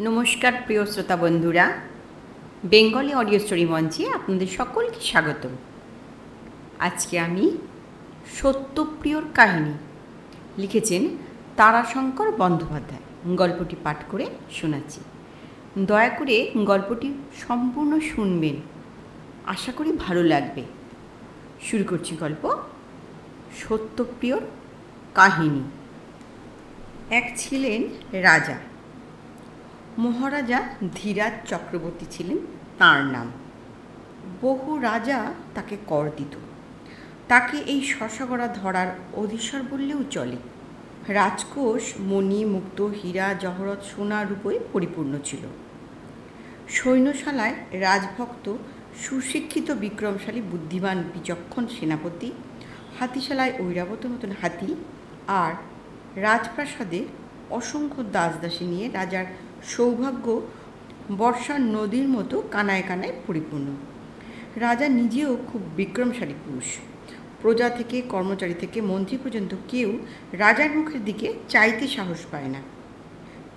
নমস্কার প্রিয় শ্রোতা বন্ধুরা, বেঙ্গলি অডিও স্টোরি মঞ্চে আপনাদের সকলকে স্বাগত। আজকে আমি সত্যপ্রিয়র কাহিনী লিখেছেন তারাশঙ্কর বন্দ্যোপাধ্যায়। গল্পটি পাঠ করে শোনাচ্ছি। দয়া করে গল্পটি সম্পূর্ণ শুনবেন, আশা করি ভালো লাগবে। শুরু করছি গল্প সত্যপ্রিয়র কাহিনী। এক ছিলেন রাজা। মহারাজা ধীরাজ চক্রবর্তী ছিলেন তাঁর নাম। বহু রাজা তাকে কর দিত। তাকে এই শশাগড়া ধরার অধীশ্বর বললেও চলে। রাজকোষ মণি মুক্ত হীরা জহরত সোনা রূপে পরিপূর্ণ ছিল। সৈন্যশালায় রাজভক্ত সুশিক্ষিত বিক্রমশালী বুদ্ধিমান বিচক্ষণ সেনাপতি, হাতিশালায় ঐরাবত মতন হাতি, আর রাজপ্রাসাদে অসংখ্য দাসদাসী নিয়ে রাজার সৌভাগ্য বর্ষার নদীর মতো কানায় কানায় পরিপূর্ণ। রাজা নিজেও খুব বিক্রমশালী পুরুষ। প্রজা থেকে কর্মচারী থেকে মন্ত্রী পর্যন্ত কেউ রাজার মুখের দিকে চাইতে সাহস পায় না।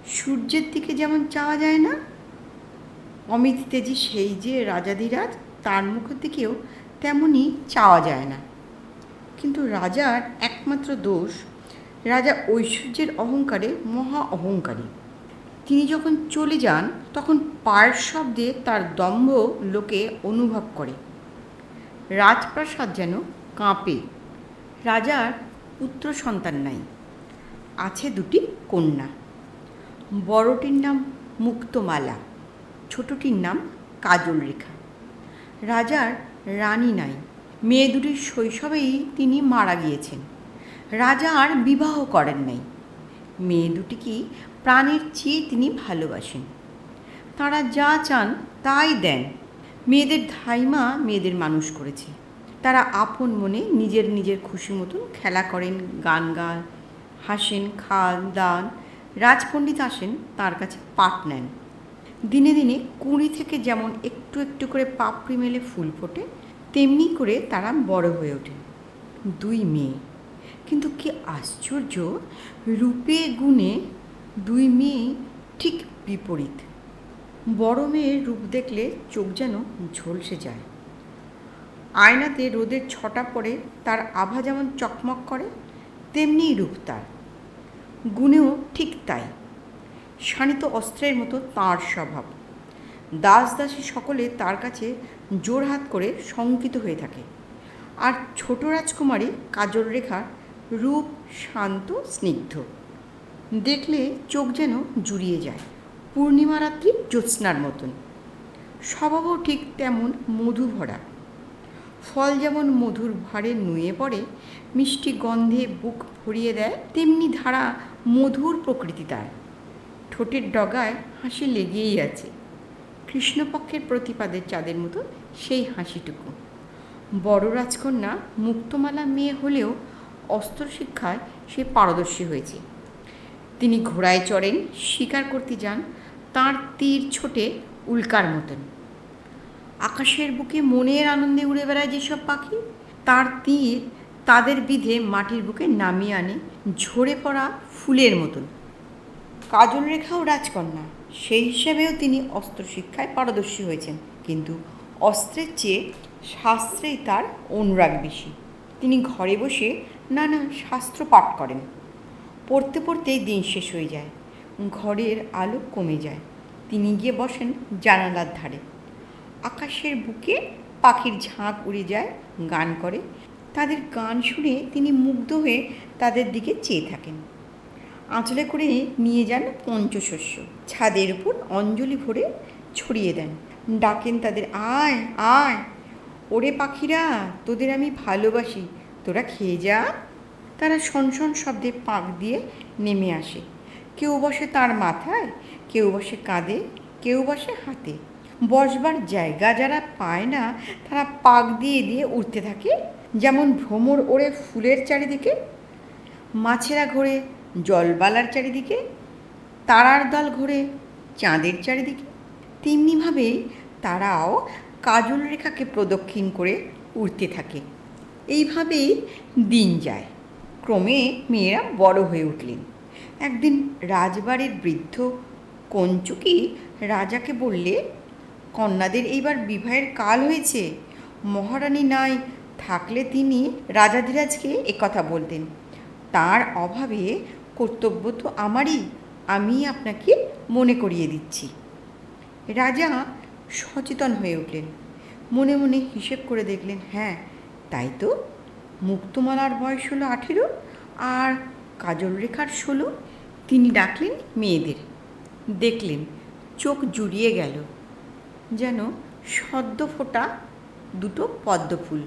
সূর্যের দিকে যেমন চাওয়া যায় না, অমিত তেজি সেই যে রাজাধিরাজ, তার মুখের দিকেও তেমনই চাওয়া যায় না। কিন্তু রাজার একমাত্র দোষ, রাজা ঐশ্বর্যের অহংকারে মহা অহংকারী। তিনি যখন চলে যান তখন পায়ের শব্দে তার দম্ভ লোকে অনুভব করে। রাজপ্রাসাদ যেন কাঁপে। রাজার পুত্র সন্তান নাই, আছে দুটি কন্যা। বড়টির নাম মুক্তমালা, ছোটটির নাম কাজলরেখা। রাজার রানী নাই। মেয়ে দুটির শৈশবেই তিনি মারা গিয়েছেন। রাজা আর বিবাহ করেন নাই। মেয়ে দুটিকে প্রাণের চেয়ে তিনি ভালোবাসেন। তাঁরা যা চান তাই দেন। মেয়েদের ধাইমা মেয়েদের মানুষ করেছে। তারা আপন মনে নিজের নিজের খুশি মতন খেলা করেন, গান গান, হাসেন, খান দান। রাজপণ্ডিত আসেন, তার কাছে পাঠ নেন। দিনে দিনে কুঁড়ি থেকে যেমন একটু একটু করে পাপড়ি মেলে ফুল ফোটে, তেমনি করে তারা বড় হয়ে ওঠে। দুই মেয়ে, কিন্তু কি আশ্চর্য, রূপে গুণে দুই মেয়ে ঠিক বিপরীত। বড় মেয়ের রূপ দেখলে চোখ যেন ঝলসে যায়। আয়নাতে রোদের ছটা পড়ে তার আভা যেমন চকমক করে, তেমনি রূপ তার। গুণেও ঠিক তাই। শানিত অস্ত্রের মতো তাঁর স্বভাব। দাস দাসী সকলে তার কাছে জোড়হাত করে শঙ্কিত হয়ে থাকে। আর ছোট রাজকুমারী কাজলরেখার রূপ শান্ত স্নিগ্ধ। দেখলে চোখ যেন জুড়িয়ে যায়, পূর্ণিমা রাত্রি জ্যোৎস্নার মতন। স্বভাবও ঠিক তেমন মধু ভরা। ফল যেমন মধুর ভারে নুয়ে পড়ে, মিষ্টি গন্ধে বুক ভরিয়ে দেয়, তেমনি ধারা মধুর প্রকৃতি তার। ঠোঁটের ডগায় হাসি লেগেই আছে, কৃষ্ণপক্ষের প্রতিপাদের চাঁদের মতো সেই হাসিটুকু। বড় রাজকন্যা মুক্তমালা মেয়ে হলেও অস্ত্রশিক্ষায় সে পারদর্শী হয়েছে। তিনি ঘোড়ায় চড়েন, শিকার করতে যান, তাঁর তীর ছোটে উল্কার মতন। আকাশের বুকে মনের আনন্দে উড়ে বেড়ায় যেসব পাখি, তার তীর তাদের বিধে মাটির বুকে নামিয়ে আনে ঝরে পড়া ফুলের মতন। কাজলরেখাও রাজকন্যা, সেই হিসাবেও তিনি অস্ত্রশিক্ষায় পারদর্শী হয়েছেন, কিন্তু অস্ত্রের চেয়ে শাস্ত্রেই তার অনুরাগ বেশি। তিনি ঘরে বসে নানা শাস্ত্র পাঠ করেন। পড়তে পড়তেই দিন শেষ হয়ে যায়, ঘরের আলো কমে যায়। তিনি গিয়ে বসেন জানালার ধারে। আকাশের বুকে পাখির ঝাঁক উড়ে যায়, গান করে। তাদের গান শুনে তিনি মুগ্ধ হয়ে তাদের দিকে চেয়ে থাকেন। আঁচলে করে নিয়ে যান পঞ্চশস্য, ছাদের উপর অঞ্জলি ভরে ছড়িয়ে দেন। ডাকেন তাদের, আয় আয়, ওরে পাখিরা, তোদের আমি ভালোবাসি, তোরা খেয়ে যা। তারা শনশন শব্দে পাক দিয়ে নেমে আসে। কেউ বসে তার মাথায়, কেউ বসে কাঁধে, কেউ বসে হাতে। বসবার জায়গা যারা পায় না, তারা পাক দিয়ে দিয়ে উঠতে থাকে, যেমন ভ্রমর ওড়ে ফুলের চারিদিকে, মাছেরা ঘোরে জলবালার চারিদিকে, তারার দল ঘোরে চাঁদের চারিদিকে। তেমনিভাবেই তারাও কাজলরেখাকে প্রদক্ষিণ করে উড়তে থাকে। এইভাবেই দিন যায়। ক্রমে মেয়েরা বড় হয়ে উঠলেন। একদিন রাজবাড়ির বৃদ্ধ কঞ্চুকি রাজাকে বললে, কন্যাদের এইবার বিবাহের কাল হয়েছে। মহারানী নাই থাকলে তিনি রাজাধিরাজকে একথা বলতেন। তার অভাবে কর্তব্য তো আমারই, আমি আপনাকে মনে করিয়ে দিচ্ছি। রাজা সচেতন হয়ে উঠলেন। মনে মনে হিসেব করে দেখলেন, হ্যাঁ তাই তো, মুক্তমালার বয়স হলো 18 আর কাজল রেখার 16। তিনি ডাকলেন মেয়েদের। দেখলেন চোখ জুড়িয়ে গেল, যেন সদ্য ফোটা দুটো পদ্মফুল।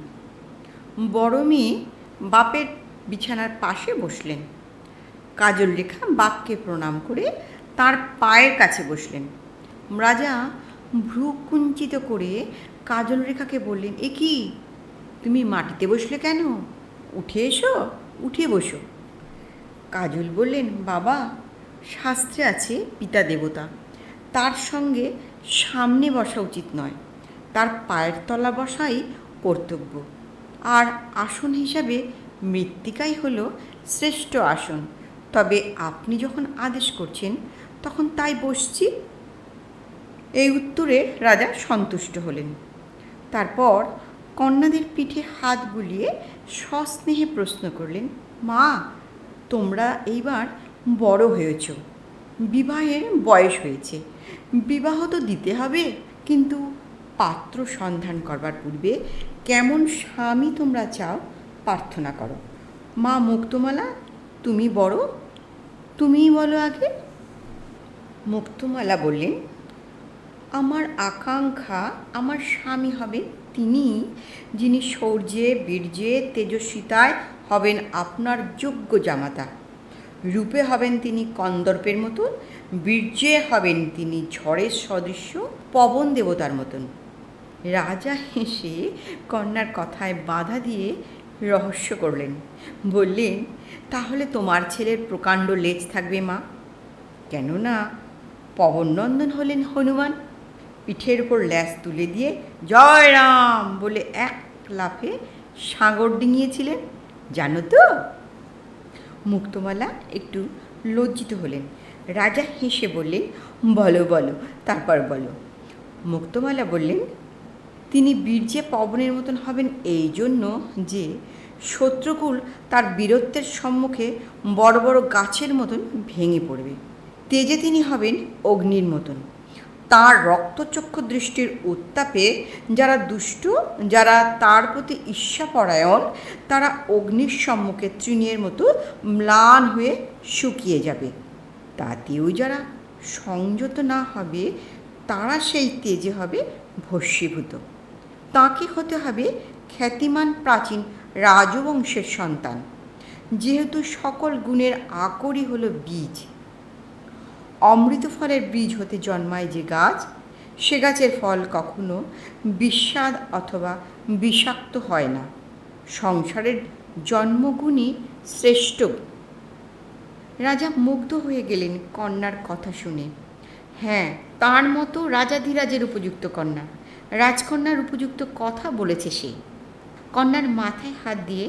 বড় মেয়ে বাপের বিছানার পাশে বসলেন। কাজল রেখা বাপকে প্রণাম করে তার পায়ের কাছে বসলেন। রাজা ভ্রু কুঞ্চিত করে কাজল রেখাকে বললেন, এ কি, তুমি মাটিতে বসলে কেন? উঠে এসো, উঠে বসো। কাজল বললেন, বাবা, শাস্ত্রে আছে পিতা দেবতা, তার সঙ্গে সামনে বসা উচিত নয়, তার পায়ের তলা বসাই কর্তব্য। আর আসন হিসাবে মৃত্তিকাই হলো শ্রেষ্ঠ আসন। তবে আপনি যখন আদেশ করছেন তখন তাই বসছি। এই উত্তরে রাজা সন্তুষ্ট হলেন। তারপর কন্যাদের পিঠে হাত বুলিয়ে সস্নেহে প্রশ্ন করলেন, মা, তোমরা এইবার বড় হয়েছ, বিবাহের বয়স হয়েছে, বিবাহ তো দিতে হবে, কিন্তু পাত্র সন্ধান করবার পূর্বে কেমন স্বামী তোমরা চাও প্রার্থনা করো। মা মুক্তমালা, তুমি বড়, তুমিই বলো আগে। মুক্তমালা বললেন, আমার আকাঙ্ক্ষা আমার স্বামী হবে তিনি, যিনি শৌর্যে বীর্যে তেজস্বিতায় হবেন আপনার যোগ্য জামাতা। রূপে হবেন তিনি কন্দর্পের মতন, বীর্যে হবেন তিনি ঝড়ের সদৃশ্য পবন দেবতার মতন। রাজা হেসে কন্যার কথায় বাধা দিয়ে রহস্য করলেন। বললেন, তাহলে তোমার ছেলের প্রকাণ্ড লেজ থাকবে মা, কেননা পবননন্দন হলেন হনুমান। পিঠের উপর ল্যাজ তুলে দিয়ে জয় রাম বলে এক লাফে সাগর ডিঙিয়েছিলেন, জানো তো? মুক্তমালা একটু লজ্জিত হলেন। রাজা হেসে বললেন, বলো বলো, তারপর বলো। মুক্তমালা বললেন, তিনি বীর্যে পবনের মতন হবেন এই জন্য যে শত্রুকুল তার বীরত্বের সম্মুখে বড় বড় গাছের মতন ভেঙে পড়বে। তেজে তিনি হবেন অগ্নির মতন, তার রক্তচক্ষু দৃষ্টির উত্তাপে যারা দুষ্ট, যারা তার প্রতি ঈর্ষাপরায়ণ, তারা অগ্নির সম্মুখে তৃণের মতো ম্লান হয়ে শুকিয়ে যাবে। তাতেও যারা সংযত না হবে তারা সেই তেজে হবে ভস্মীভূত। তাকে হতে হবে খ্যাতিমান প্রাচীন রাজবংশের সন্তান, যেহেতু সকল গুণের আকরই হলো বীজ। অমৃত ফলের বীজ হতে জন্মায় যে গাছ, সে গাছের ফল কখনো বিস্বাদ অথবা বিষাক্ত হয় না। সংসারের জন্মগুণই শ্রেষ্ঠ। রাজা মুগ্ধ হয়ে গেলেন কন্যার কথা শুনে। হ্যাঁ, তার মতো রাজাধিরাজের উপযুক্ত কন্যা, রাজকন্যার উপযুক্ত কথা বলেছে সে। কন্যার মাথায় হাত দিয়ে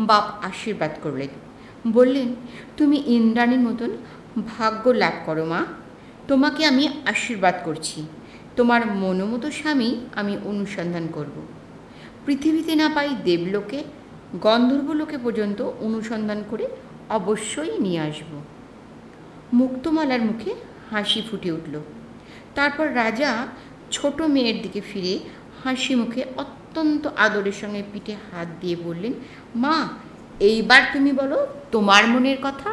বাপ আশীর্বাদ করলেন। বললেন, তুমি ইন্দ্রাণীর মতন ভাগ্য লাভ করো মা, তোমাকে আমি আশীর্বাদ করছি। তোমার মনোমতো স্বামী আমি অনুসন্ধান করব। পৃথিবীতে না পাই দেবলোকে, গন্ধর্বলোকে পর্যন্ত অনুসন্ধান করে অবশ্যই নিয়ে আসব। মুক্তমালার মুখে হাসি ফুটে উঠল। তারপর রাজা ছোট মেয়ের দিকে ফিরে হাসি মুখে অত্যন্ত আদরের সঙ্গে পিঠে হাত দিয়ে বললেন, মা, এইবার তুমি বলো তোমার মনের কথা।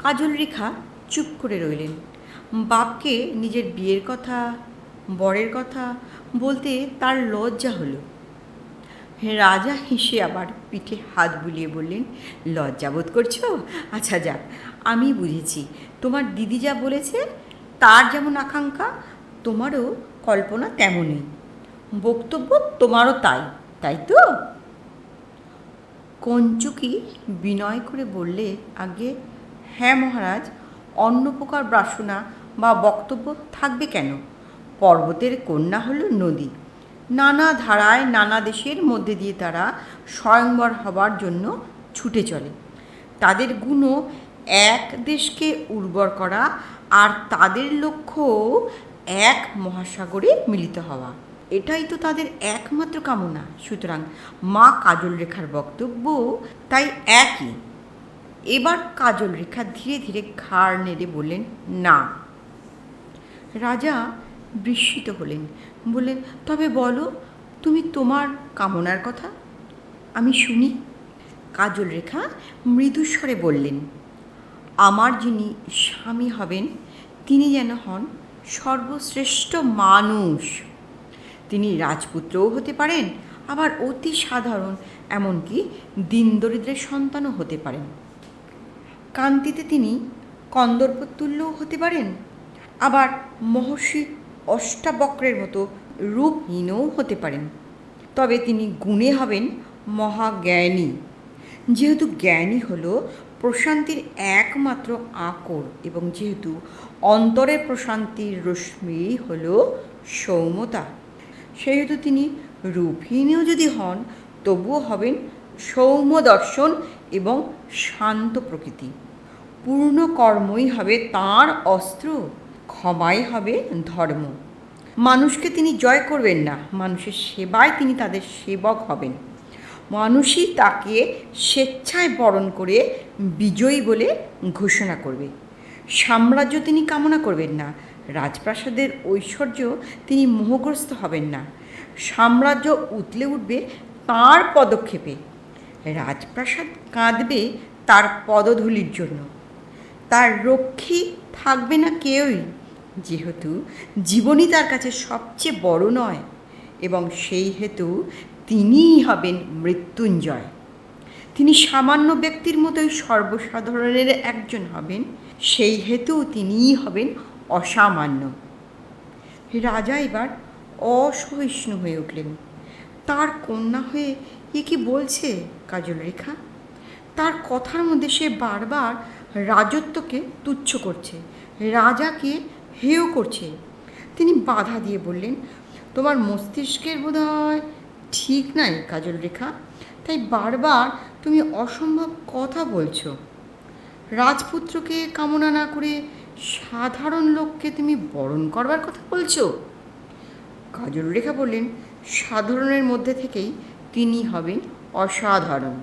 কাজল রেখা চুপ করে রইলেন। বাপকে নিজের বিয়ের কথা, বরের কথা বলতে তার লজ্জা হলো। রাজা হেসে আবার পিঠে হাত বুলিয়ে বললেন, লজ্জা বোধ করছো? আচ্ছা যাক, আমি বুঝেছি। তোমার দিদি যা বলেছে তার যেমন আকাঙ্ক্ষা, তোমারও কল্পনা তেমনই, বক্তব্য তোমারও তাই, তাই তো? কঞ্চুকি বিনয় করে বললে, আগে হ্যাঁ মহারাজ, অন্য প্রকার বাসনা বা বক্তব্য থাকবে কেন? পর্বতের কন্যা হল নদী, নানা ধারায় নানা দেশের মধ্যে দিয়ে তারা স্বয়ংবর হবার জন্য ছুটে চলে। তাদের গুণও এক দেশকে উর্বর করা আর তাদের লক্ষ্য এক মহাসাগরে মিলিত হওয়া, এটাই তো তাদের একমাত্র কামনা। সুতরাং মা কাজল রেখার বক্তব্য তাই একই। এবার কাজল রেখা ধীরে ধীরে ঘাড় নেড়ে বললেন, না। রাজা বিস্মিত হলেন, বললেন, তবে বলো তুমি তোমার কামনার কথা, আমি শুনি। কাজল রেখা মৃদুস্বরে বললেন, আমার যিনি স্বামী হবেন তিনি যেন হন সর্বশ্রেষ্ঠ মানুষ। তিনি রাজপুত্রও হতে পারেন, আবার অতি সাধারণ, এমনকি দিন দরিদ্রের সন্তানও হতে পারেন। কান্তিতে তিনি কন্দর্পতুল্যও হতে পারেন, আবার মহর্ষি অষ্টাবক্রের মতো রূপহীনও হতে পারেন। তবে তিনি গুণে হবেন মহাজ্ঞানী, যেহেতু জ্ঞানই হলো প্রশান্তির একমাত্র আকর, এবং যেহেতু অন্তরের প্রশান্তির রশ্মি হলো সৌম্যতা, সেহেতু তিনি রূপহীনও যদি হন তবুও হবেন সৌম্য দর্শন এবং শান্ত প্রকৃতি। পূর্ণ কর্মই হবে তাঁর অস্ত্র, ক্ষমাই হবে ধর্ম। মানুষকে তিনি জয় করবেন না, মানুষের সেবায় তিনি তাদের সেবক হবেন। মানুষই তাকে স্বেচ্ছায় বরণ করে বিজয়ী বলে ঘোষণা করবে। সাম্রাজ্য তিনি কামনা করবেন না, রাজপ্রাসাদের ঐশ্বর্য তিনি মোহগ্রস্ত হবেন না। সাম্রাজ্য উতলে উঠবে তাঁর পদক্ষেপে, রাজপ্রাসাদ কাঁদবে তার পদধূলির জন্য। তার রক্ষী থাকবে না কেউই, যেহেতু জীবনই তার কাছে সবচেয়ে বড় নয়, এবং সেই হেতু তিনিই হবেন মৃত্যুঞ্জয়। তিনি সামান্য ব্যক্তির মতোই সর্বসাধারণের একজন হবেন, সেই হেতু তিনিই হবেন অসামান্য। রাজা এবার অসহিষ্ণু হয়ে উঠলেন। তার কন্যা হয়ে এ কি বলছে কাজল রেখা? তার কথার মধ্যে সে বারবার রাজত্বকে তুচ্ছ করছে, রাজাকে হেয় করছে। তিনি বাধা দিয়ে বললেন, তোমার মস্তিষ্কের বোধহয় ঠিক নাই কাজল রেখা, তাই বারবার তুমি অসম্ভব কথা বলছো। রাজপুত্রকে কামনা না করে সাধারণ লোককে তুমি বরণ করবার কথা বলছো। কাজল রেখা বললেন, সাধারণের মধ্যে থেকেই তিনি হবেন অসাধারণ।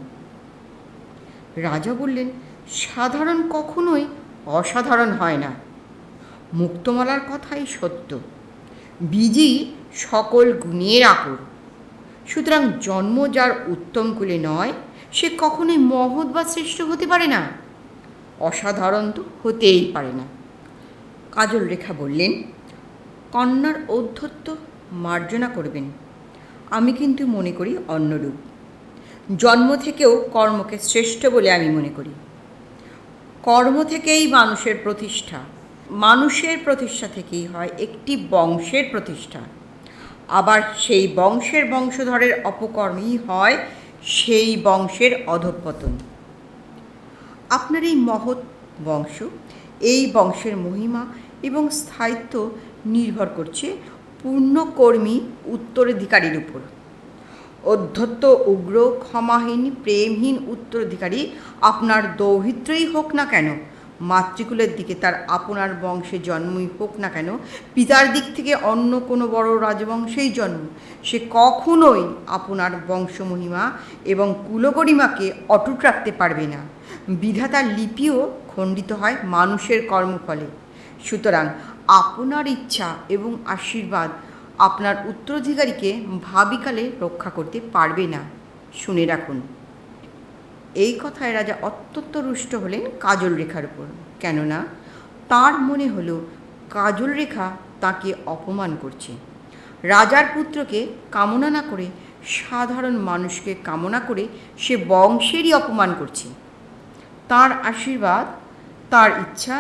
রাজা বললেন, সাধারণ কখনোই অসাধারণ হয় না। মুক্তমালার কথাই সত্য, বীজই সকল গুণের আকর। সুতরাং জন্ম যার উত্তম কুলে নয়, সে কখনোই মহৎ বা শ্রেষ্ঠ হতে পারে না, অসাধারণ তো হতেই পারে না। কাজল রেখা বললেন, কন্যার ঔদ্ধত্য মার্জনা করবেন, আমি কিন্তু মনে করি অন্যরূপ। জন্ম থেকেও কর্মকে শ্রেষ্ঠ বলে আমি মনে করি। কর্ম থেকেই মানুষের প্রতিষ্ঠা, মানুষের প্রতিষ্ঠা থেকেই হয় একটি বংশের প্রতিষ্ঠা, আবার সেই বংশের বংশধরের অপকর্মেই হয় সেই বংশের অধঃপতন। আপনার এই মহৎ বংশ, এই বংশের মহিমা এবং স্থায়িত্ব নির্ভর করছে পূর্ণকর্মী উত্তরাধিকারীর উপর। অধ্যত্ত, উগ্র, ক্ষমাহীন, প্রেমহীন উত্তরাধিকারী আপনার দৌহিত্রই হোক না কেন, মাতৃকুলের দিকে তার আপনার বংশে জন্মই হোক না কেন, পিতার দিক থেকে অন্য কোনো বড় রাজবংশেই জন্ম, সে কখনোই আপনার বংশমহিমা এবং কুলগরিমাকে অটুট রাখতে পারবে না। বিধাতার লিপিও খণ্ডিত হয় মানুষের কর্মফলে। সুতরাং আপনার ইচ্ছা এবং আশীর্বাদ আপনার উত্তরাধিকারীকে ভাবিকালে রক্ষা করতে পারবে না, শুনে রাখুন। এই কথায় রাজা অত্যন্ত রুষ্ট হলেন কাজল রেখার উপর, কেননা তার মনে হলো কাজল রেখা তাকে অপমান করছে। রাজার পুত্রকে কামনা না করে সাধারণ মানুষকে কামনা করে সে বংশেরই অপমান করছে। তার আশীর্বাদ, তার ইচ্ছা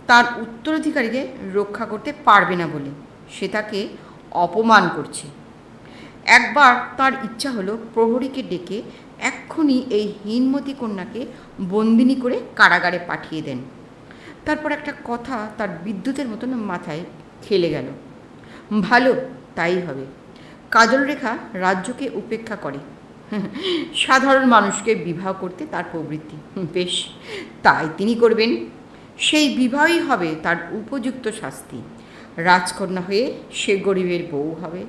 তার উত্তরাধিকারীকে রক্ষা করতে পারবে না বলে সে তাকে অপমান করছে। একবার তার ইচ্ছা হলো প্রহরীকে ডেকে এক্ষুনি এই হীনমতি কন্যাকে বন্দিনী করে কারাগারে পাঠিয়ে দেন। তারপর একটা কথা তার বিদ্যুতের মতন মাথায় খেলে গেল, ভালো, তাই হবে। কাজল রেখা রাজ্যকে উপেক্ষা করে, সাধারণ মানুষকে বিবাহ করতে তার প্রবৃত্তি। বেশ, তাই তিনি করবেন। সেই বিবাহই হবে তার উপযুক্ত শাস্তি। রাজকন্যা হয়ে সে গরিবের বউ হবে।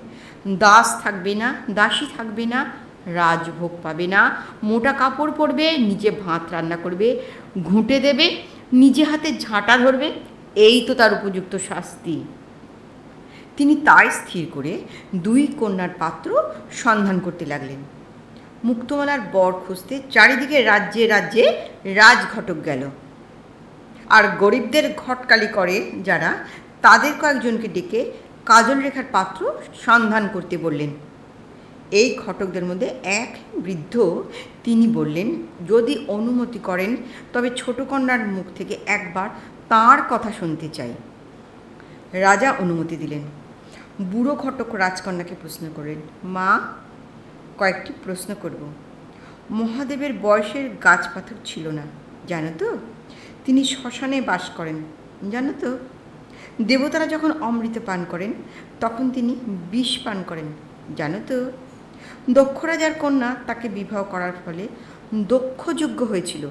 দাস থাকবে না, দাসী থাকবে না, রাজভোগ পাবে না, মোটা কাপড় পরবে, নিজে ভাত রান্না করবে, ঘুঁটে দেবে, নিজে হাতে ঝাঁটা ধরবে। এই তো তার উপযুক্ত শাস্তি। তিনি তাই স্থির করে 2 কন্যার পাত্র সন্ধান করতে লাগলেন। মুক্তমালার বর খুঁজতে চারিদিকে রাজ্যে রাজ্যে রাজঘটক গেল। আর গরিবদের ঘটকালি করে যারা, তাদের কয়েকজনকে ডেকে কাজল রেখার পাত্র সন্ধান করতে বললেন। এই ঘটকদের মধ্যে এক বৃদ্ধ, তিনি বললেন, যদি অনুমতি করেন তবে ছোট কন্যার মুখ থেকে একবার তাঁর কথা শুনতে চাই। রাজা অনুমতি দিলেন। বুড়ো ঘটক রাজকন্যাকে প্রশ্ন করলেন, মা, কয়েকটি প্রশ্ন করব। মহাদেবের বয়সের গাছ পাথর ছিল না, জানো তো? তিনি শ্মশানে বাস করেন, জানো তো? দেবতারা যখন অমৃত পান করেন তখন তিনি বিষ পান করেন, জানো তো? দক্ষ রাজার কন্যা তাকে বিবাহ করার ফলে দক্ষযজ্ঞ হয়েছিল,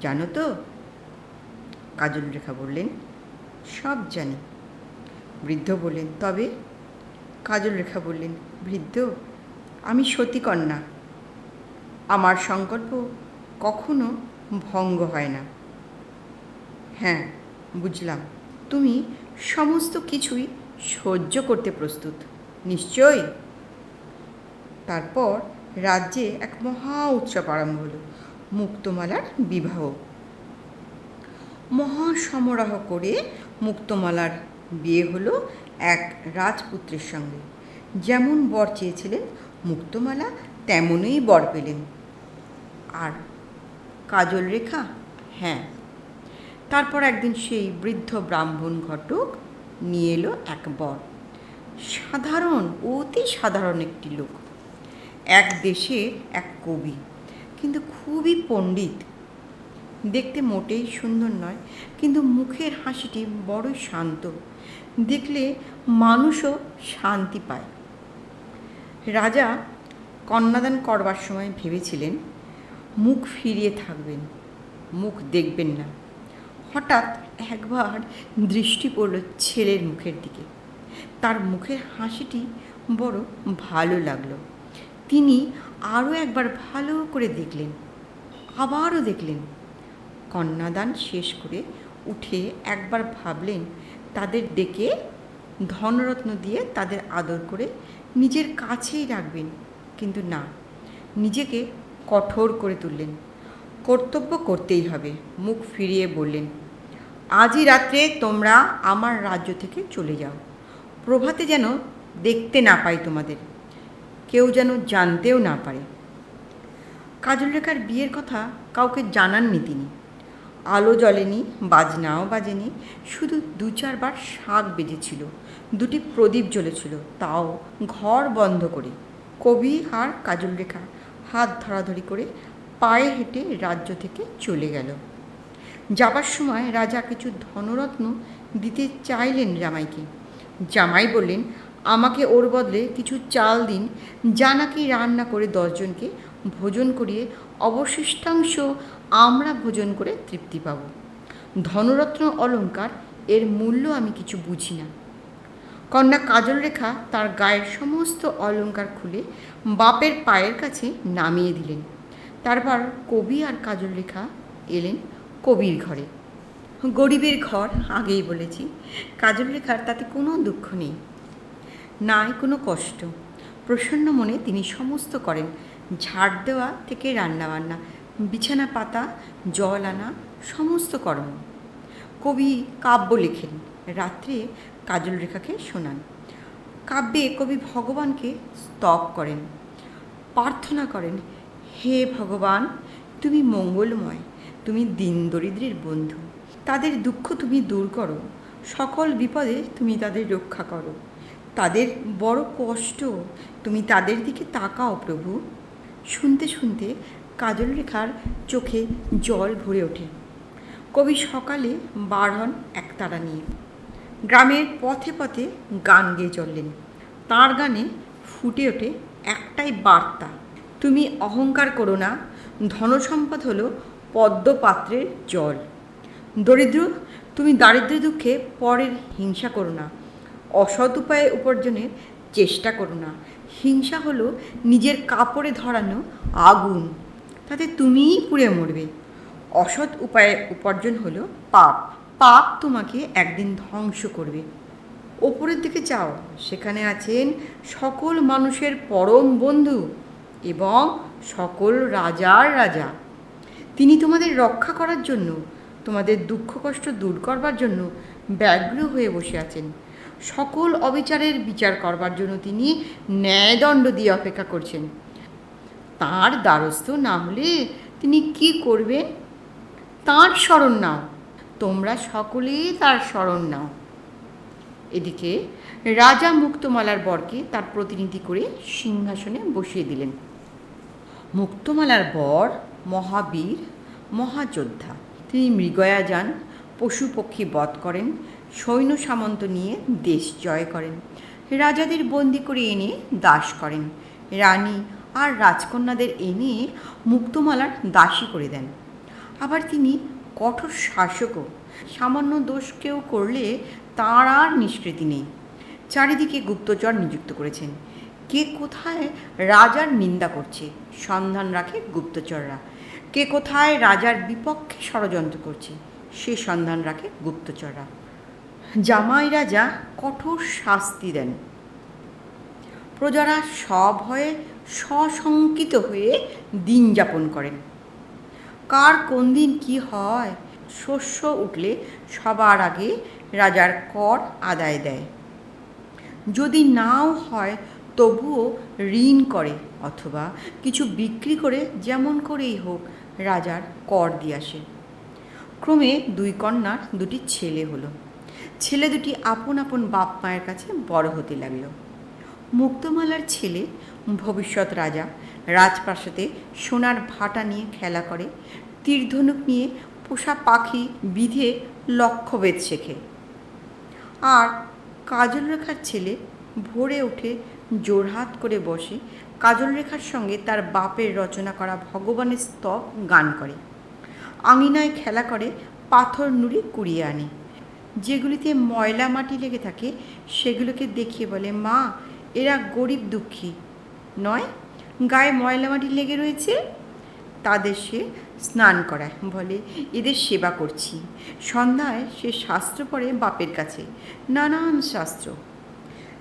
জানো তো? কাজল রেখা বললেন, সব জানি। বৃদ্ধ বললেন, তবে? কাজল রেখা বললেন, বৃদ্ধ, আমি সতী কন্যা, আমার সংকল্প কখনো ভঙ্গ হয় না। হ্যাঁ, বুঝলাম, তুমি সমস্ত কিছুই সহ্য করতে প্রস্তুত, নিশ্চয়ই। তারপর রাজ্যে এক মহা উৎসব আরম্ভ হলো, মুক্তমালার বিবাহ। মহাসমারোহ করে মুক্তমালার বিয়ে হলো এক রাজপুত্রের সঙ্গে। যেমন বর চেয়েছিলেন মুক্তমালা তেমনই বর পেলেন। আর কাজল রেখা? হ্যাঁ। তারপর একদিন সেই বৃদ্ধ ব্রাহ্মণ ঘটক নিয়ে এলো এক বর। সাধারণ, অতি সাধারণ একটি লোক, এক দেশের এক কবি, কিন্তু খুবই পণ্ডিত। দেখতে মোটেই সুন্দর নয়, কিন্তু মুখের হাসিটি বড়ই শান্ত, দেখলে মানুষও শান্তি পায়। রাজা কন্যাদান করবার সময় ভেবেছিলেন মুখ ফিরিয়ে থাকবেন, মুখ দেখবেন না। হঠাৎ একবার দৃষ্টি পড়ল ছেলের মুখের দিকে। তার মুখের হাসিটি বড় ভালো লাগলো। তিনি আরও একবার ভালো করে দেখলেন, আবারও দেখলেন। কন্যাদান শেষ করে উঠে একবার ভাবলেন তাদের ডেকে ধনরত্ন দিয়ে তাদের আদর করে নিজের কাছেই রাখবেন, কিন্তু না, নিজেকে কঠোর করে তুললেন। কর্তব্য করতেই হবে। মুখ ফিরিয়ে বললেন, আজই রাত্রে তোমরা আমার রাজ্য থেকে চলে যাও। প্রভাতে যেন দেখতে না পাই তোমাদের, কেউ যেন জানতেও না পারে। কাজল রেখার বিয়ের কথা কাউকে জানাননি তিনি। আলো জ্বলেনি, বাজনাও বাজেনি, শুধু 2-4 বার শাঁখ বেজেছিল, 2টি প্রদীপ জ্বলেছিল, তাও ঘর বন্ধ করে। কবি আর কাজল রেখা হাত ধরাধরি করে পায়ে হেঁটে রাজ্য থেকে চলে গেল। যাবার সময় রাজা কিছু ধনরত্ন দিতে চাইলেন জামাইকে। জামাই বললেন, আমাকে ওর বদলে কিছু চাল দিন, যা নাকি রান্না করে 10 জনকে ভোজন করিয়ে অবশিষ্টাংশ আমরা ভোজন করে তৃপ্তি পাব। ধনরত্ন অলঙ্কার, এর মূল্য আমি কিছু বুঝি না। কন্যা কাজল রেখা তার গায়ের সমস্ত অলঙ্কার খুলে বাপের পায়ের কাছে নামিয়ে দিলেন। তারপর কবি আর কাজল রেখা এলেন কবির ঘরে। গরিবের ঘর, আগেই বলেছি। কাজল রেখার তাতে কোনো দুঃখ নেই, নাই কোনো কষ্ট। প্রসন্ন মনে তিনি সমস্ত করেন, ঝাড় দেওয়া থেকে রান্নাবান্না, বিছানা পাতা, জল আনা, সমস্ত কর্ম। কবি কাব্য লেখেন, রাত্রে কাজল রেখাকে শোনান। কাব্যে কবি ভগবানকে স্তব করেন, প্রার্থনা করেন, হে ভগবান, তুমি মঙ্গলময়, তুমি দীন দরিদ্রের বন্ধু, তাদের দুঃখ তুমি দূর করো, সকল বিপদে তুমি তাদের রক্ষা করো, তাদের বড় কষ্ট, তুমি তাদের দিকে তাকাও প্রভু। শুনতে শুনতে কাজল রেখার চোখে জল ভরে ওঠে। কবি সকালে বার হন একতারা নিয়ে, গ্রামের পথে পথে গান গেয়ে চললেন। তাঁর গানে ফুটে ওঠে একটাই বার্তা, তুমি অহংকার করো না, ধনসম্পদ হলো পদ্মপাত্রের জল। দরিদ্র, তুমি দারিদ্র দুঃখে পরের হিংসা করো না, অসৎ উপায়ে উপার্জনের চেষ্টা করো না। হিংসা হলো নিজের কাপড়ে ধরানো আগুন, তাতে তুমিই পুড়ে মরবে। অসৎ উপায়ে উপার্জন হলো পাপ, পাপ তোমাকে একদিন ধ্বংস করবে। ওপরের দিকে যাও, সেখানে আছেন সকল মানুষের পরম বন্ধু এবং সকল রাজার রাজা। তিনি তোমাদের রক্ষা করার জন্য, তোমাদের দুঃখ কষ্ট দূর করবার জন্য ব্যগ্র হয়ে বসে আছেন। সকল অবিচারের বিচার করবার জন্য তিনি ন্যায়দণ্ড দিয়ে অপেক্ষা করছেন। তাঁর দ্বারস্থ না হলে তিনি কি করবেন? তাঁর শরণ নাও, তোমরা সকলেই তার শরণ নাও। এদিকে রাজা মুক্তমালার বরকে তার প্রতিনিধি করে সিংহাসনে বসিয়ে দিলেন। মুক্তমালার বর মহাবীর, মহাযোদ্ধা। তিনি মৃগয়া যান, পশু পক্ষী বধ করেন, সৈন্য সামন্ত নিয়ে দেশ জয় করেন, রাজাদের বন্দি করে এনে দাস করেন, রানী আর রাজকন্যাদের এনে মুক্তমালার দাসী করে দেন। আবার তিনি কঠোর শাসকও, সামান্য দোষ কেউ করলে তাঁর আর নিষ্কৃতি নেই। চারিদিকে গুপ্তচর নিযুক্ত করেছেন। কে কোথায় রাজার নিন্দা করছে সন্ধান রাখে গুপ্তচররা, কে কোথায় রাজার বিপক্ষে ষড়যন্ত্র করছে সে সন্ধান রাখে গুপ্তচররা। জামাই রাজা কঠোর শাস্তি দেন। প্রজারা সভয়ে সশঙ্কিত হয়ে দিন যাপন করেন। কার কোন দিন কি হয়, শস্য উঠলে সবার আগে রাজার কর আদায় দেয়। যদি নাও হয় তবুও ঋণ করে অথবা কিছু বিক্রি করে যেমন করেই হোক রাজার কর দিয়ে আসে। ক্রমে দুই কন্যার দুটি ছেলে হলো। ছেলে দুটি আপন আপন বাপ মায়ের কাছে বড় হতে লাগল। মুক্তমালার ছেলে ভবিষ্যৎ রাজা রাজপ্রাসাদে সোনার ভাটা নিয়ে খেলা করে, তীরধনুক নিয়ে পোষা পাখি বিধে লক্ষ্যভেদ শেখে। আর কাজলরেখার ছেলে ভোরে উঠে জোড়হাত করে বসে কাজলরেখার সঙ্গে তার বাপের রচনা করা ভগবানের স্তব গান করে, আঙিনায় খেলা করে, পাথর নুড়ি কুড়িয়ে আনে। যেগুলিতে ময়লা মাটি লেগে থাকে সেগুলোকে দেখিয়ে বলে, মা এরা গরিব দুঃখী নয়, গায়ে ময়লা মাটি লেগে রয়েছে। তাদের সে স্নান করায়, বলে এদের সেবা করছি। সন্ধ্যায় সে শাস্ত্র পড়ে বাপের কাছে, নানান শাস্ত্র।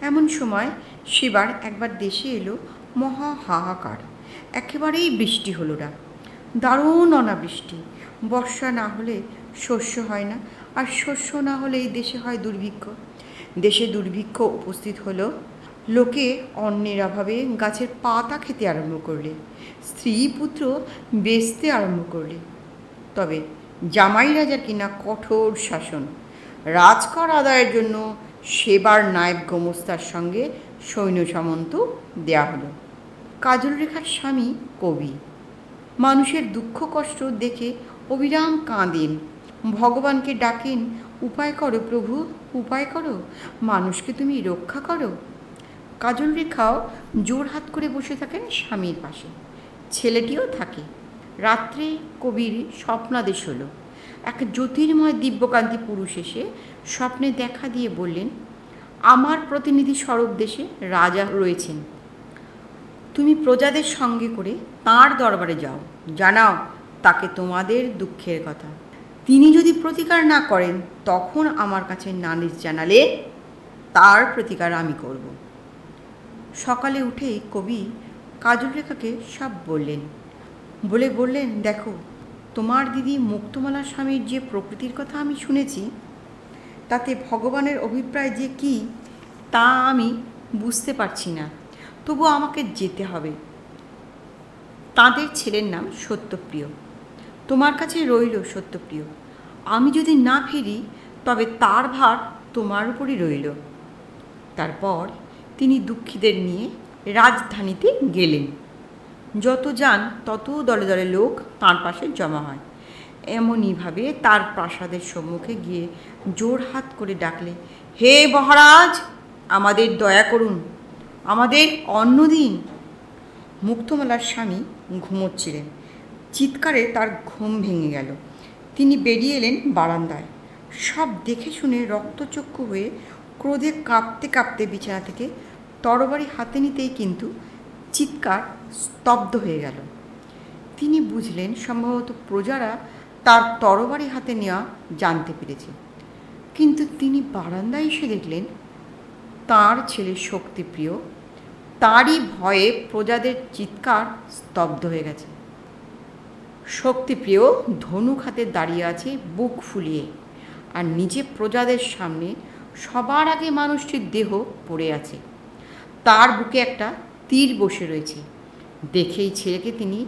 এমন সময় সেবার একবার দেশে এলো মহা হাহাকার। একেবারেই বৃষ্টি হলো না, দারুণ অনাবৃষ্টি। বর্ষা না হলে শস্য হয় না, আর শস্য না হলে এই দেশে হয় দুর্ভিক্ষ। দেশে দুর্ভিক্ষ উপস্থিত হলো। লোকে অন্নের অভাবে গাছের পাতা খেতে আরম্ভ করলে, স্ত্রী পুত্র বেচতে আরম্ভ করলে। তবে জামাই রাজার কিনা কঠোর শাসন। রাজকর আদায়ের জন্য সেবার নায়েব গোমস্তার সঙ্গে সৈন্য সামন্ত দেয়া হলো। কাজলরেখার স্বামী কবি, মানুষের দুঃখ কষ্ট দেখে অবিরাম কাঁদেন, ভগবানকে ডাকেন, উপায় করো প্রভু, উপায় করো, মানুষকে তুমি রক্ষা করো। কাজলরেখাও জোড়হাত করে বসে থাকেন স্বামীর পাশে, ছেলেটিও থাকে। রাত্রে কবির স্বপ্নাদেশ হলো। এক জ্যোতির্ময় দিব্যকান্তি পুরুষ এসে স্বপ্নে দেখা দিয়ে বললেন, আমার প্রতিনিধি স্বরূপ দেশে রাজা রয়েছেন, তুমি প্রজাদের সঙ্গে করে তাঁর দরবারে যাও, জানাও তাকে তোমাদের দুঃখের কথা। তিনি যদি প্রতিকার না করেন তখন আমার কাছে নালিশ জানালে তার প্রতিকার আমি করব। সকালে উঠেই কবি কাজলরেখাকে সব বললেন। বললেন, দেখো তোমার দিদি মুক্তমালা স্বামীর যে প্রকৃতির কথা আমি শুনেছি, তাতে ভগবানের অভিপ্রায় যে কি তা আমি বুঝতে পারছি না, তবু আমাকে যেতে হবে। তাদের ছেলের নাম সত্যপ্রিয়। তোমার কাছে রইল সত্যপ্রিয়, আমি যদি না ফিরি তবে তার ভার তোমার উপরই রইল। তারপর তিনি দুঃখীদের নিয়ে রাজধানীতে গেলেন। যত যান তত দলে দলে লোক তাঁর পাশে জমা হয়। এমনইভাবে তার প্রাসাদের সম্মুখে গিয়ে জোড়হাত করে ডাকলে, হে মহারাজ, আমাদের দয়া করুন, আমাদের অন্ন দিন। মুক্তমালার স্বামী ঘুমোচ্ছিলেন। চিৎকারে তার ঘুম ভেঙে গেল। তিনি বেরিয়ে এলেন বারান্দায়। সব দেখে শুনে রক্তচক্ষু হয়ে ক্রোধে কাঁপতে কাঁপতে বিছানা থেকে তরবারি হাতে নিতেই কিন্তু চিৎকার স্তব্ধ হয়ে গেল। তিনি বুঝলেন সম্ভবত প্রজারা তার তরবারি হাতে নেওয়া জানতে পেরেছে। কিন্তু তিনি বারান্দায় এসে দেখলেন তাঁর ছেলে শক্তিপ্রিয়, তারই ভয়ে প্রজাদের চিৎকার স্তব্ধ হয়ে গেছে। শক্তিপ্রিয় ধনুক হাতে দাঁড়িয়ে আছে বুক ফুলিয়ে, আর নিজে প্রজাদের সামনে সবার আগে মানুষটির দেহ পড়ে আছে। তার বুকে একটা তীর বসে রয়েছে। দেখেই ছেলেকে তিনি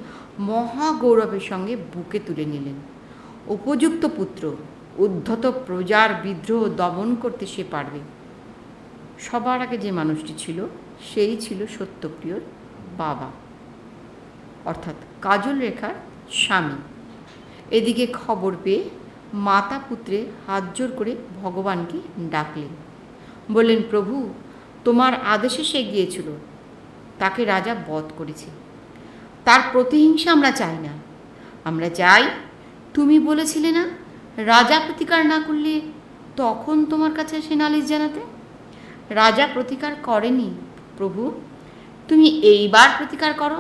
মহাগৌরবের সঙ্গে বুকে তুলে নিলেন। উপযুক্ত পুত্র, উদ্ধত প্রজার বিদ্রোহ দমন করতে সে পারবে। সবার আগে যে মানুষটি ছিল সেই ছিল সত্যপ্রিয়র বাবা, অর্থাৎ কাজল রেখার স্বামী। এদিকে খবর পেয়ে মাতা পুত্রে হাত জোর করে ভগবানকে ডাকলেন। বললেন, প্রভু, তোমার আদেশে সে গিয়েছিল, তাকে রাজা বধ করেছে। তার প্রতিহিংসা আমরা চাই না। আমরা চাই, তুমি বলেছিলে না রাজা প্রতিকার না করলে তখন তোমার কাছে সে নালিশ জানাতে। রাজা প্রতিকার করেনি প্রভু, তুমি এইবার প্রতিকার করো,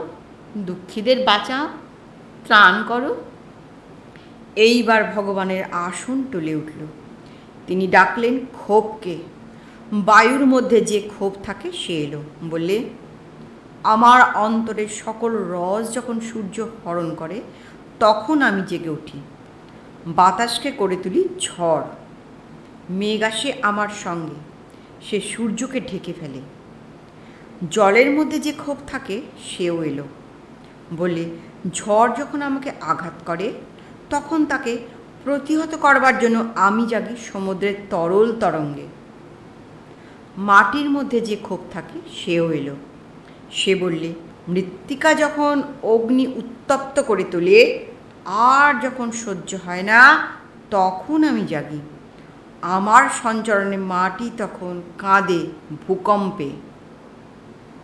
দুঃখীদের বাঁচাও, ত্রাণ করো। এইবার ভগবানের আসন টলে উঠল। তিনি ডাকলেন ক্ষোভকে। বায়ুর মধ্যে যে ক্ষোভ থাকে সে এলো। বললে, আমার অন্তরের সকল রস যখন সূর্য হরণ করে তখন আমি জেগে উঠি। বাতাসকে করে তুলি ঝড়। মেঘ আসে আমার সঙ্গে, সে সূর্যকে ঢেকে ফেলে। জলের মধ্যে যে ক্ষোভ থাকে সেও এলো। বলে, ঝড় যখন আমাকে আঘাত করে তখন তাকে প্রতিহত করবার জন্য আমি জাগি সমুদ্রের তরল তরঙ্গে। মাটির মধ্যে যে ক্ষোভ থাকে সেও এলো। সে বললে, মৃত্তিকা যখন অগ্নি উত্তপ্ত করে তোলে আর যখন সহ্য হয় না তখন আমি জাগি। আমার সঞ্চরণে মাটি তখন কাঁদে ভূকম্পে,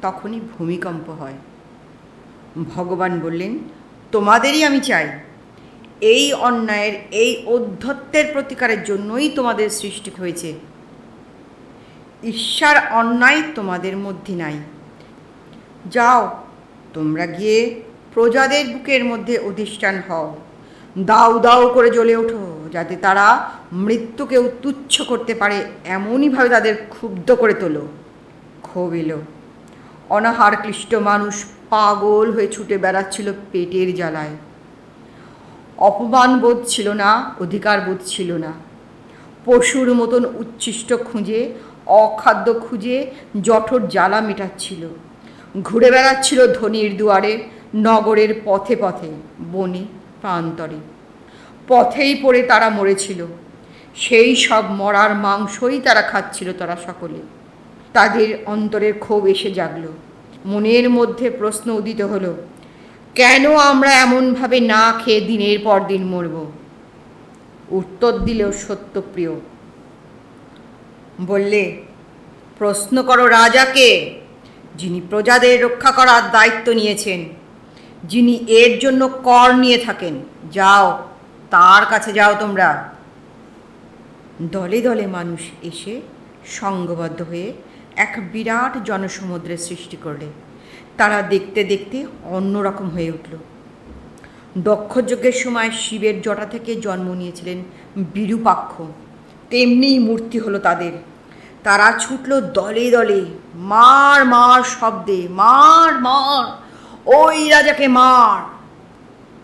তখনই ভূমিকম্প হয়। ভগবান বললেন, তোমাদেরই আমি চাই। এই অন্যায়ের, এই ঔদ্ধত্যের প্রতিকারের জন্যই তোমাদের সৃষ্টি হয়েছে। ঈর্ষার অন্যায় তোমাদের মধ্যে নাই। যাও, তোমরা গিয়ে প্রজাদের বুকের মধ্যে অধিষ্ঠান হও। দাউ দাউ করে জ্বলে ওঠো, যাতে তারা মৃত্যুকেও তুচ্ছ করতে পারে এমনইভাবে তাদের ক্ষুব্ধ করে তোলো। ক্ষোভ এলো। অনাহার ক্লিষ্ট মানুষ পাগল হয়ে ছুটে বেড়াচ্ছিল পেটের জ্বালায়। অপমান বোধ ছিল না, অধিকার বোধ ছিল না। পশুর মতন উচ্ছিষ্ট খুঁজে, অখাদ্য খুঁজে জঠর জ্বালা মেটাচ্ছিল। ঘুরে বেড়াচ্ছিল ধনির দুয়ারে, নগরের পথে পথে, বনে প্রান্তরে। পথেই পড়ে তারা মরেছিল। সেই সব মরার মাংসই তারা খাচ্ছিল। তারা সকলে, তাদের অন্তরের ক্ষোভ এসে জাগল। মনের মধ্যে প্রশ্ন উদিত হলো, কেন আমরা এমনভাবে না খেয়ে দিনের পর দিন মরব? উত্তর দিলেও সত্যপ্রিয়। বললে, প্রশ্ন করো রাজাকে, যিনি প্রজাদের রক্ষা করার দায়িত্ব নিয়েছেন, যিনি এর জন্য কর নিয়ে থাকেন। যাও, তার কাছে যাও তোমরা। দলে দলে মানুষ এসে সংঘবদ্ধ হয়ে এক বিরাট জনসমুদ্রের সৃষ্টি করলে। তারা দেখতে দেখতে অন্যরকম হয়ে উঠল। দক্ষযজ্ঞের সময় শিবের জটা থেকে জন্ম নিয়েছিলেন বিরূপাক্ষ, তেমনিই মূর্তি হলো তাদের। তারা ছুটল দলে দলে, মার মার শব্দে, মার মার, ওই রাজাকে মার।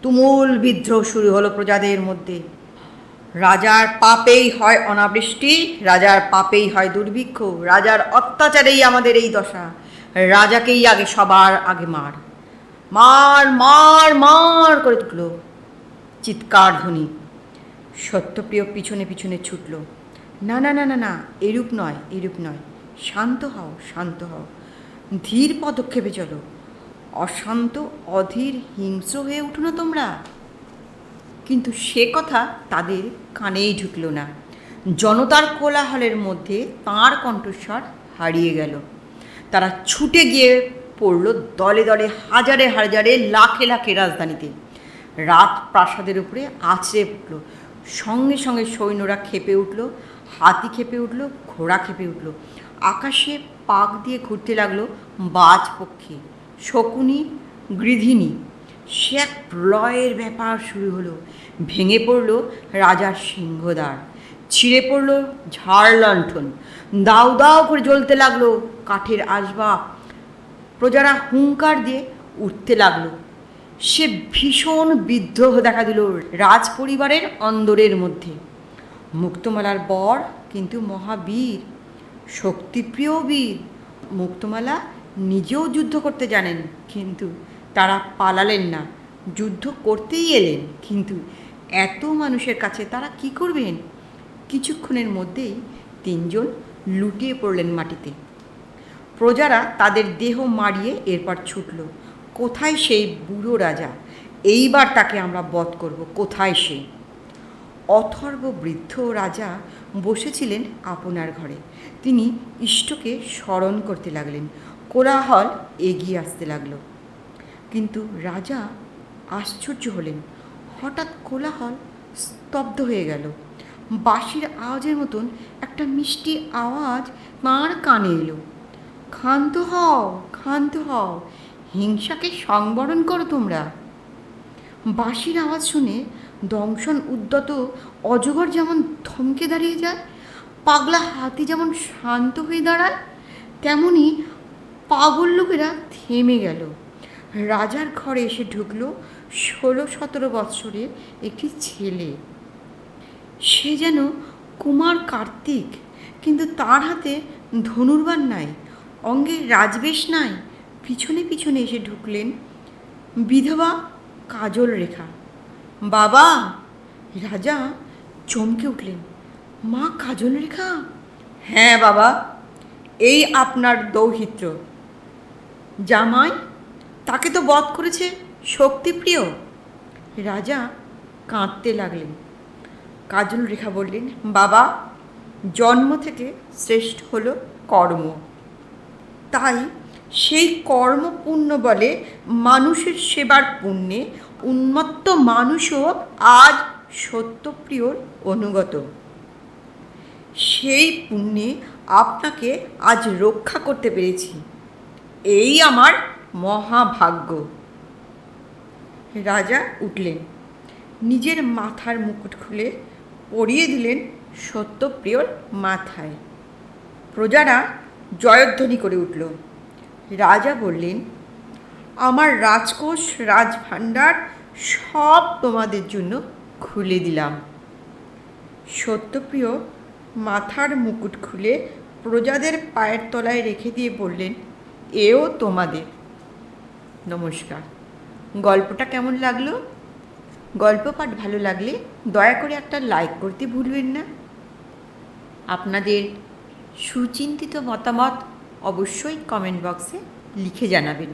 তুমুল বিদ্রোহ শুরু হলো প্রজাদের মধ্যে। রাজার পাপেই হয় অনাবৃষ্টি, রাজার পাপেই হয় দুর্ভিক্ষ, রাজার অত্যাচারেই আমাদের এই দশা। রাজাকেই আগে, সবার আগে মার। মার মার মার করে উঠল চিৎকার ধ্বনি। সত্যপ্রিয় পিছনে পিছনে ছুটল। না না না না না, এরূপ নয়, এরূপ নয়। শান্ত হও, শান্ত হও, ধীর পদক্ষেপে চলো। অশান্ত, অধীর, হিংস্র হয়ে উঠো না তোমরা। কিন্তু সে কথা তাদের কানেই ঢুকল না। জনতার কোলাহলের মধ্যে তাঁর কণ্ঠস্বর হারিয়ে গেল। তারা ছুটে গিয়ে পড়ল দলে দলে, হাজারে হাজারে, লাখে লাখে রাজধানীতে। রাত প্রাসাদের উপরে আছড়ে পড়ল। সঙ্গে সঙ্গে সৈন্যরা খেপে উঠল, হাতি খেপে উঠল, ঘোড়া খেপে উঠল। আকাশে পাক দিয়ে ঘুরতে লাগলো বাজ পক্ষী, শকুনি, গৃধিনী। সে এক প্রলয়ের ব্যাপার শুরু হলো। ভেঙে পড়ল রাজার সিংহদ্বার, ছিঁড়ে পড়ল ঝাড় লণ্ঠন, দাউ দাউ করে জ্বলতে লাগলো কাঠের আসবাব। প্রজারা হুঙ্কার দিয়ে উঠতে লাগলো। সে ভীষণ বিদ্রোহ দেখা দিল রাজ পরিবারের অন্দরের মধ্যে। মুক্তমালার বর কিন্তু মহাবীর, শক্তিপ্রিয় বীর। মুক্তমালা নিজেও যুদ্ধ করতে জানেন, কিন্তু তারা পালালেন না, যুদ্ধ করতেই এলেন। কিন্তু এত মানুষের কাছে তারা কি করবেন? কিছুক্ষণের মধ্যেই তিনজন লুটিয়ে পড়লেন মাটিতে। প্রজারা তাদের দেহ মারিয়ে এরপর ছুটল। কোথায় সেই বুড়ো রাজা? এইবার তাকে আমরা বধ করব। কোথায় সে? অথর্ব বৃদ্ধ রাজা বসেছিলেন আপনার ঘরে। তিনি ইষ্টকে স্মরণ করতে লাগলেন। কোলাহল এগিয়ে আসতে লাগলো। কিন্তু রাজা আশ্চর্য হলেন। হঠাৎ কোলাহল স্তব্ধ হয়ে গেল। বাঁশির আওয়াজের মতন একটা মিষ্টি আওয়াজ তাঁর কানে এলো। ক্ষান্ত হও, ক্ষান্ত হও, হিংসাকে সংবরণ করো তোমরা। বাঁশির আওয়াজ শুনে দংশন উদ্যত অজগর যেমন থমকে দাঁড়িয়ে যায়, পাগলা হাতি যেমন শান্ত হয়ে দাঁড়ায়, তেমনি পাগল লোকেরা থেমে গেল। রাজার ঘরে এসে ঢুকলো 16-17 বৎসরের একটি ছেলে। সে যেন কুমার কার্তিক, কিন্তু তার হাতে ধনুর্বাণ নাই, অঙ্গে রাজবেশ নাই। পিছনে পিছনে এসে ঢুকলেন বিধবা কাজল রেখা। বাবা! রাজা চমকে উঠলেন। মা কাজল রেখা? হ্যাঁ বাবা, এই আপনার দৌহিত্র। জামাই? তাকে তো বধ করেছে শক্তিপ্রিয়। রাজা কাঁদতে লাগলেন। কাজল রেখা বললেন, বাবা, জন্ম থেকে শ্রেষ্ঠ হলো কর্ম। তাই সেই কর্ম পুণ্য বলে মানুষের সেবার পুণ্যে উন্মত্ত মানুষও আজ সত্যপ্রিয়র অনুগত। সেই পুণ্যে আপনাকে আজ রক্ষা করতে পেরেছি, এই আমার মহাভাগ্য। রাজা উঠলেন, নিজের মাথার মুকুট খুলে পরিয়ে দিলেন সত্যপ্রিয়র মাথায়। প্রজারা জয়ধ্বনি করে উঠল। রাজা বললেন, আমার রাজকোষ, রাজভাণ্ডার সব তোমাদের জন্য খুলে দিলাম। সত্যপ্রিয় মাথার মুকুট খুলে প্রজাদের পায়ের তলায় রেখে দিয়ে বললেন, এও তোমাদের। নমস্কার। গল্পটা কেমন লাগলো? গল্প পাঠ ভালো লাগলে দয়া করে একটা লাইক করতে ভুলবেন না। আপনাদের সুচিন্তিত মতামত অবশ্যই কমেন্ট বক্সে লিখে জানাবেন।